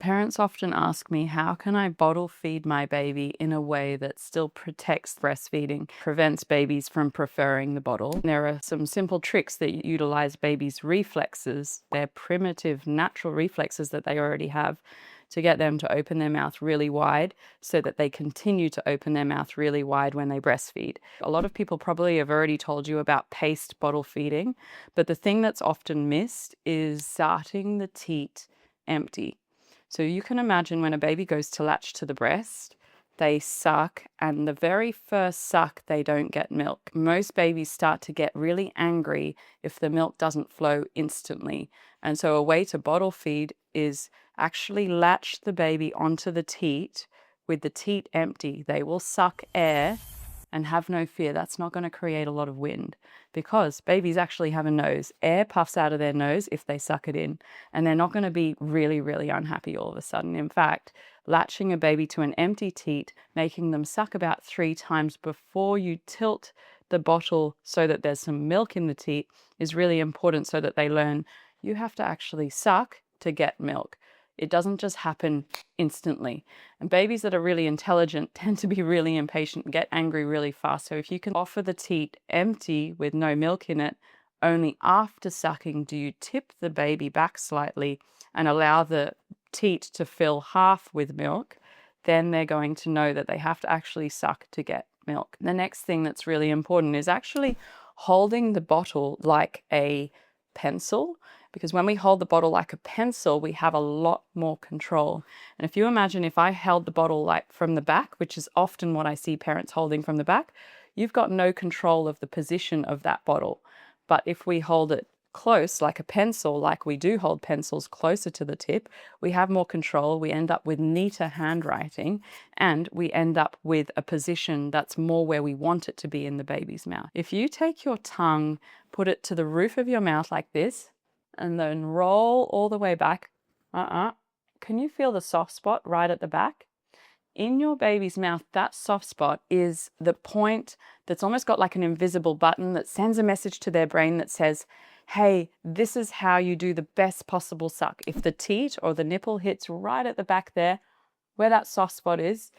Parents often ask me, how can I bottle feed my baby in a way that still protects breastfeeding, prevents babies from preferring the bottle? There are some simple tricks that utilize babies' reflexes, their primitive natural reflexes that they already have, to get them to open their mouth really wide so that they continue to open their mouth really wide when they breastfeed. A lot of people probably have already told you about paced bottle feeding, but the thing that's often missed is starting the teat empty. So you can imagine when a baby goes to latch to the breast, they suck, and the very first suck, they don't get milk. Most babies start to get really angry if the milk doesn't flow instantly. And so a way to bottle feed is actually latch the baby onto the teat with the teat empty. They will suck air, and have no fear, that's not going to create a lot of wind, because babies actually have a nose. Air puffs out of their nose if they suck it in, and they're not going to be really, really unhappy all of a sudden. In fact, latching a baby to an empty teat, making them suck about 3 times before you tilt the bottle so that there's some milk in the teat is really important, so that they learn you have to actually suck to get milk. It doesn't just happen instantly. And babies that are really intelligent tend to be really impatient, get angry really fast. So if you can offer the teat empty with no milk in it, only after sucking do you tip the baby back slightly and allow the teat to fill half with milk, then they're going to know that they have to actually suck to get milk. The next thing that's really important is actually holding the bottle like a pencil, because when we hold the bottle like a pencil, we have a lot more control. And if you imagine if I held the bottle like from the back, which is often what I see parents holding from the back, you've got no control of the position of that bottle. But if we hold it close like a pencil, like we do hold pencils closer to the tip, we have more control. We end up with neater handwriting, and we end up with a position that's more where we want it to be in the baby's mouth. If you take your tongue, put it to the roof of your mouth like this, and then roll all the way back. Can you feel the soft spot right at the back? In your baby's mouth, that soft spot is the point that's almost got like an invisible button that sends a message to their brain that says, hey, this is how you do the best possible suck. If the teat or the nipple hits right at the back there, where that soft spot is,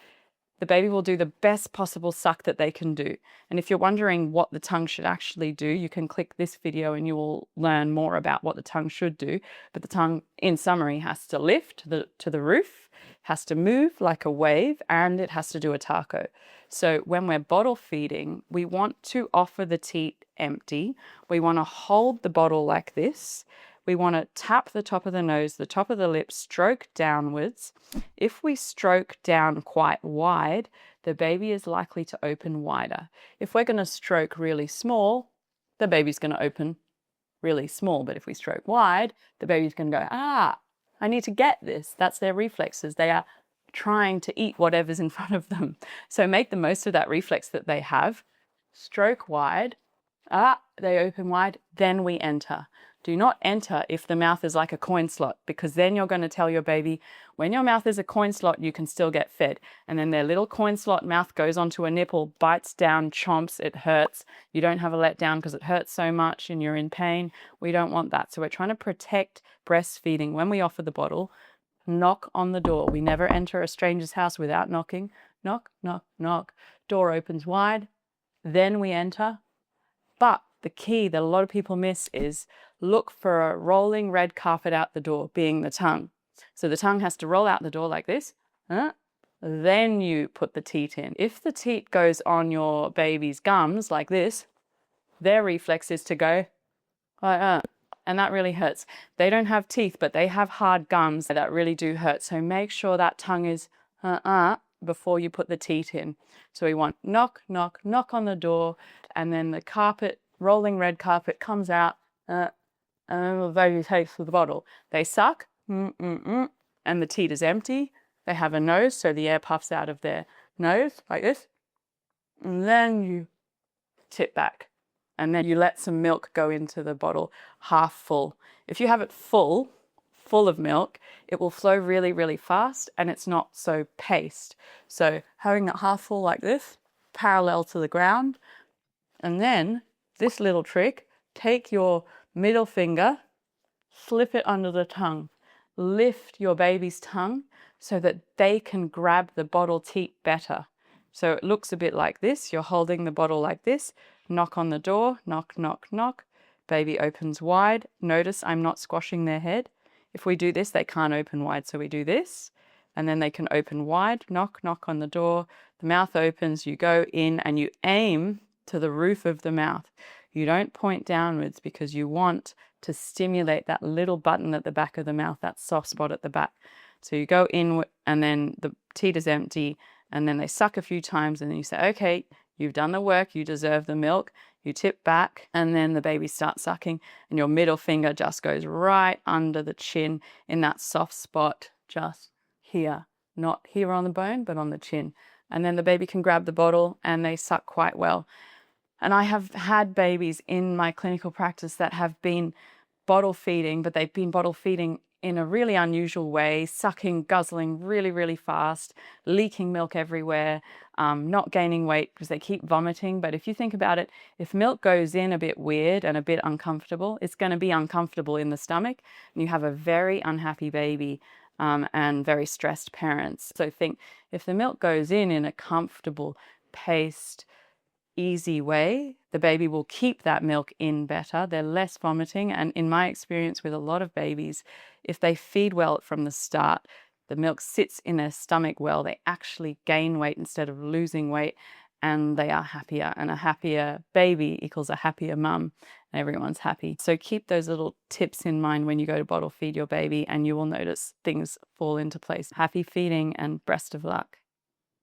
the baby will do the best possible suck that they can do. And if you're wondering what the tongue should actually do, you can click this video and you will learn more about what the tongue should do. But the tongue, in summary, has to lift to the roof, has to move like a wave, and it has to do a taco. So when we're bottle feeding, we want to offer the teat empty. We want to hold the bottle like this. We want to tap the top of the nose, the top of the lips, stroke downwards. If we stroke down quite wide, the baby is likely to open wider. If we're going to stroke really small, the baby's going to open really small. But if we stroke wide, the baby's going to go, I need to get this. That's their reflexes. They are trying to eat whatever's in front of them. So make the most of that reflex that they have. Stroke wide. They open wide. Then we enter. Do not enter if the mouth is like a coin slot, because then you're going to tell your baby, when your mouth is a coin slot, you can still get fed. And then their little coin slot mouth goes onto a nipple, bites down, chomps, it hurts. You don't have a letdown because it hurts so much and you're in pain. We don't want that. So we're trying to protect breastfeeding. When we offer the bottle, knock on the door. We never enter a stranger's house without knocking. Knock, knock, knock. Door opens wide. Then we enter. But the key that a lot of people miss is look for a rolling red carpet out the door, being the tongue. So the tongue has to roll out the door like this. Then you put the teat in. If the teat goes on your baby's gums like this, their reflex is to go, and that really hurts. They don't have teeth, but they have hard gums that really do hurt. So make sure that tongue is before you put the teat in. So we want knock, knock, knock on the door, and then the carpet, rolling red carpet comes out, and then the baby takes the bottle. They suck, and the teat is empty. They have a nose, so the air puffs out of their nose like this. And then you tip back. And then you let some milk go into the bottle half full. If you have it full of milk, it will flow really, really fast, and it's not so paced. So having it half full like this, parallel to the ground, and then this little trick, take your middle finger, slip it under the tongue. lift your baby's tongue so that they can grab the bottle teat better. So it looks a bit like this. You're holding the bottle like this. Knock on the door, knock, knock, knock. Baby opens wide. Notice I'm not squashing their head. If we do this, they can't open wide, so we do this. And then they can open wide, knock, knock on the door. The mouth opens, you go in and you aim to the roof of the mouth. You don't point downwards because you want to stimulate that little button at the back of the mouth, that soft spot at the back. So you go in and then the teat is empty and then they suck a few times and then you say, okay, you've done the work, you deserve the milk. You tip back and then the baby starts sucking and your middle finger just goes right under the chin in that soft spot just here. Not here on the bone, but on the chin. And then the baby can grab the bottle and they suck quite well. And I have had babies in my clinical practice that have been bottle feeding, but they've been bottle feeding in a really unusual way, sucking, guzzling really, really fast, leaking milk everywhere, not gaining weight because they keep vomiting. But if you think about it, if milk goes in a bit weird and a bit uncomfortable, it's going to be uncomfortable in the stomach. And you have a very unhappy baby and very stressed parents. So think, if the milk goes in a comfortable, paced, easy way, the baby will keep that milk in better. They're less vomiting. And in my experience with a lot of babies, if they feed well from the start, the milk sits in their stomach well, they actually gain weight instead of losing weight, and they are happier. And a happier baby equals a happier mum, and everyone's happy. So keep those little tips in mind when you go to bottle feed your baby, and you will notice things fall into place. Happy feeding and best of luck.